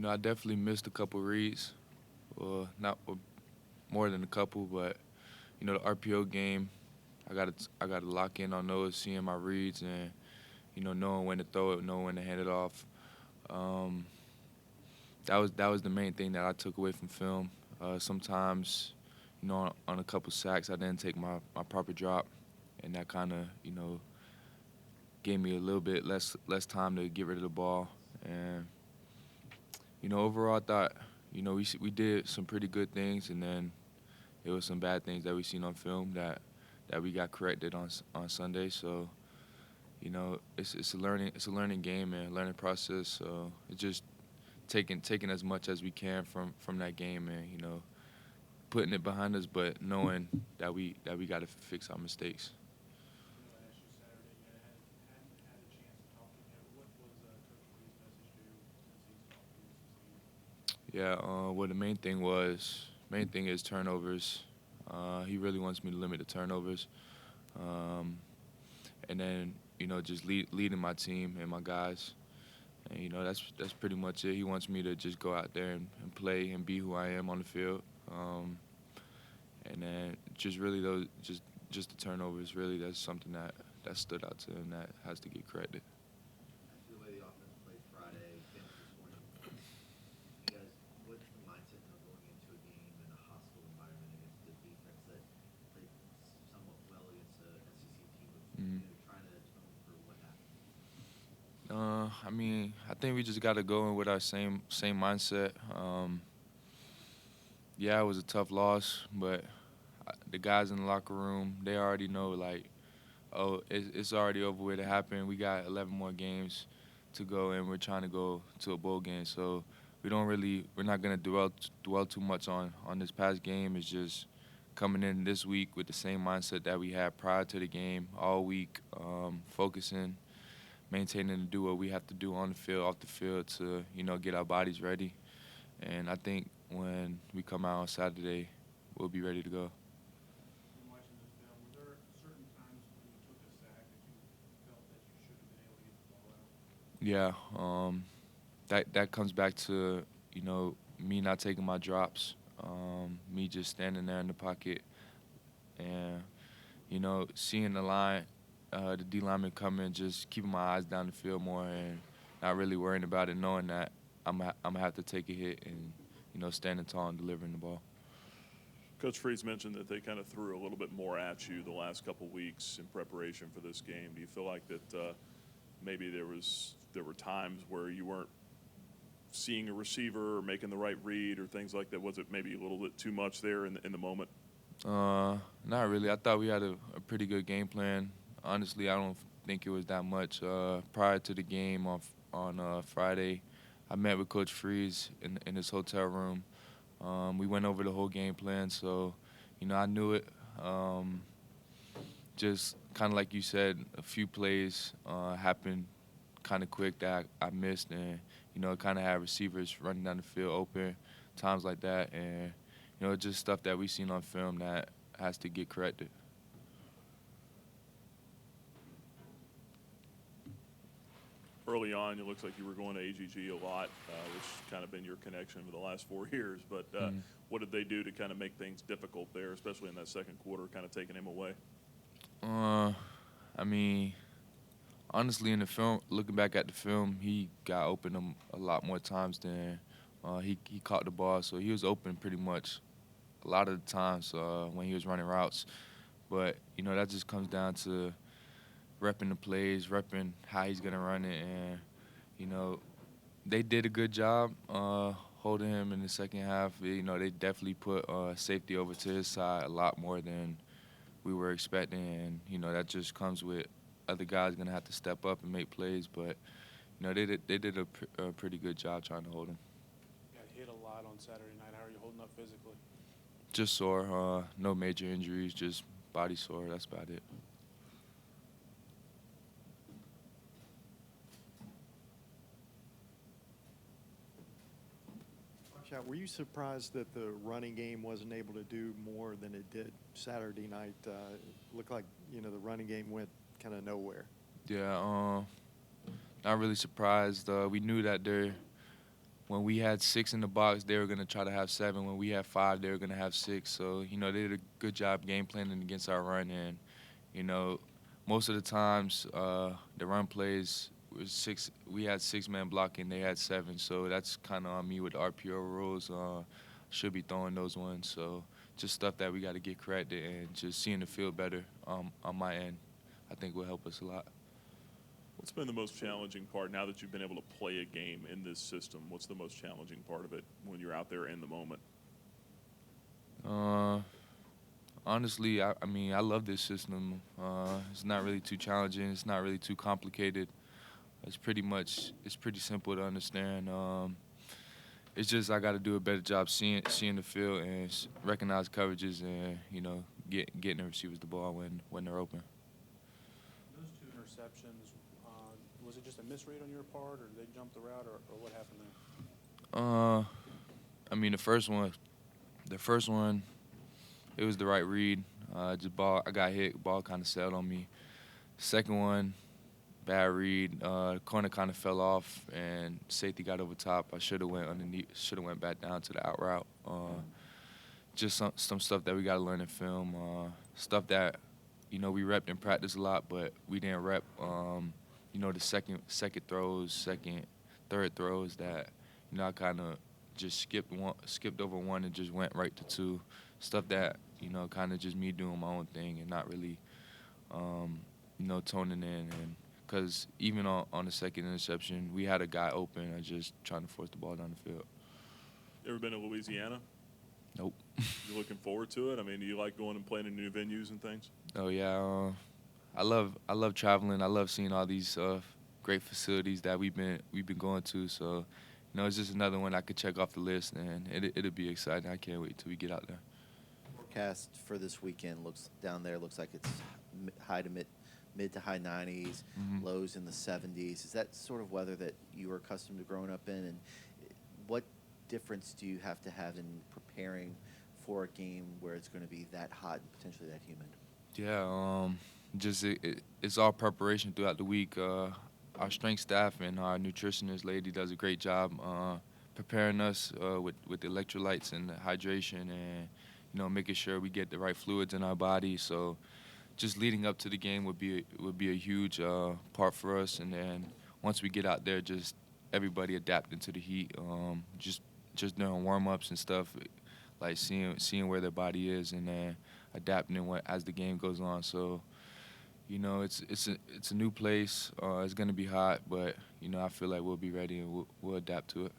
I definitely missed a couple reads. Not more than a couple, but the RPO game, I got to lock in on those, seeing my reads, and knowing when to throw it, knowing when to hand it off. Um, that was the main thing that I took away from film. Sometimes, on a couple sacks, I didn't take my proper drop, and that kind of gave me a little bit less time to get rid of the ball. And overall, I thought we did some pretty good things, and then there was some bad things that we seen on film that we got corrected on Sunday. So it's a learning game and learning process. So it's just taking as much as we can from that game, and putting it behind us, but knowing that we got to fix our mistakes. I know I asked you Saturday, you hadn't had a chance to talk to him yet. What was Coach Free's message to you since he's talked to you since he? Yeah. Well, the main thing is turnovers. He really wants me to limit the turnovers, um, and then just leading my team and my guys. And that's pretty much it. He wants me to just go out there and play and be who I am on the field. And then just really those just the turnovers. Really, that's something that stood out to him that has to get corrected. After the way the offense played Friday, fans this morning, you guys, what's the mindset now going into a game in a hostile environment against the defense that played somewhat well against a SEC team of Mhm. trying to atone for what happened? I mean, I think we just got to go in with our same mindset. Yeah, it was a tough loss, but the guys in the locker room, they already know, like, oh, it's already over with. It happened. We got 11 more games to go, and we're trying to go to a bowl game. So we're not gonna dwell too much on this past game. It's just coming in this week with the same mindset that we had prior to the game all week, focusing, maintaining to do what we have to do on the field, off the field to get our bodies ready. And I think when we come out on Saturday, we'll be ready to go. When watching the film, were there certain times when you took a sack that you felt that you should have been able to get the ball out? Yeah, that comes back to me not taking my drops, me just standing there in the pocket, and seeing the D lineman coming, just keeping my eyes down the field more, and not really worrying about it, knowing that I'm gonna have to take a hit and standing tall and delivering the ball. Coach Freeze mentioned that they kind of threw a little bit more at you the last couple weeks in preparation for this game. Do you feel like that maybe there were times where you weren't seeing a receiver or making the right read or things like that? Was it maybe a little bit too much there in the moment? Not really. I thought we had a pretty good game plan. Honestly, I don't think it was that much. Prior to the game on Friday, I met with Coach Freeze in his hotel room. We went over the whole game plan, so I knew it. Just kind of like you said, a few plays happened kind of quick that I missed, and kind of had receivers running down the field open, times like that, and just stuff that we seen on film that has to get corrected. Early on, it looks like you were going to AGG a lot, which kind of been your connection for the last 4 years. But Mhm. what did they do to kind of make things difficult there, especially in that second quarter, kind of taking him away? Uh, I mean, honestly, in the film, looking back at the film, he got open a lot more times than he caught the ball, so he was open pretty much a lot of the times when he was running routes. But that just comes down to repping the plays, repping how he's gonna run it, and you know they did a good job holding him in the second half. They definitely put safety over to his side a lot more than we were expecting, and that just comes with other guys gonna have to step up and make plays. But they did a pretty good job trying to hold him. You got hit a lot on Saturday night. How are you holding up physically? Just sore, no major injuries, just body sore. That's about it. Buckshot, were you surprised that the running game wasn't able to do more than it did Saturday night? Looked like the running game went kind of nowhere. Yeah, not really surprised. We knew that when we had 6 in the box, they were going to try to have 7. When we had 5, they were going to have 6. So, they did a good job game planning against our run. And, most of the times the run plays was 6. We had 6 men blocking. They had 7. So that's kind of on me with the RPO rules. Should be throwing those ones. So just stuff that we got to get corrected and just seeing the field better on my end, I think will help us a lot. What's been the most challenging part now that you've been able to play a game in this system? What's the most challenging part of it when you're out there in the moment? Honestly, I mean, I love this system. It's not really too challenging. It's not really too complicated. It's pretty simple to understand. It's just I got to do a better job seeing the field and recognize coverages and getting the receivers the ball when they're open. Those 2 interceptions, was it just a misread on your part, or did they jump the route, or what happened there? I mean, the first one, it was the right read. I got hit, ball kind of sailed on me. Second one, bad read. Corner kind of fell off, and safety got over top. I should have went underneath. Should have went back down to the out route. Just some stuff that we got to learn in film. Stuff that we repped in practice a lot, but we didn't rep. The second throws, third throws that I kind of just skipped over one and just went right to 2. Stuff that kind of just me doing my own thing and not really toning in. And because even on the second interception, we had a guy open and just trying to force the ball down the field. Ever been to Louisiana? Nope. You looking forward to it? I mean, do you like going and playing in new venues and things? Oh yeah, I love traveling. I love seeing all these great facilities that we've been going to. So, it's just another one I could check off the list, and it'll be exciting. I can't wait till we get out there. Forecast for this weekend looks like it's high to mid to high 90s, lows in the 70s. Is that sort of weather that you were accustomed to growing up in? And what difference do you have to have in preparing for a game where it's going to be that hot and potentially that humid? Yeah, it's all preparation throughout the week. Our strength staff and our nutritionist lady does a great job preparing us with the electrolytes and the hydration and making sure we get the right fluids in our body. So just leading up to the game would be a huge part for us. And then once we get out there, just everybody adapting to the heat. Just doing warm-ups and stuff, like seeing where their body is and then adapting as the game goes on. So it's a new place. It's gonna be hot, but I feel like we'll be ready and we'll adapt to it.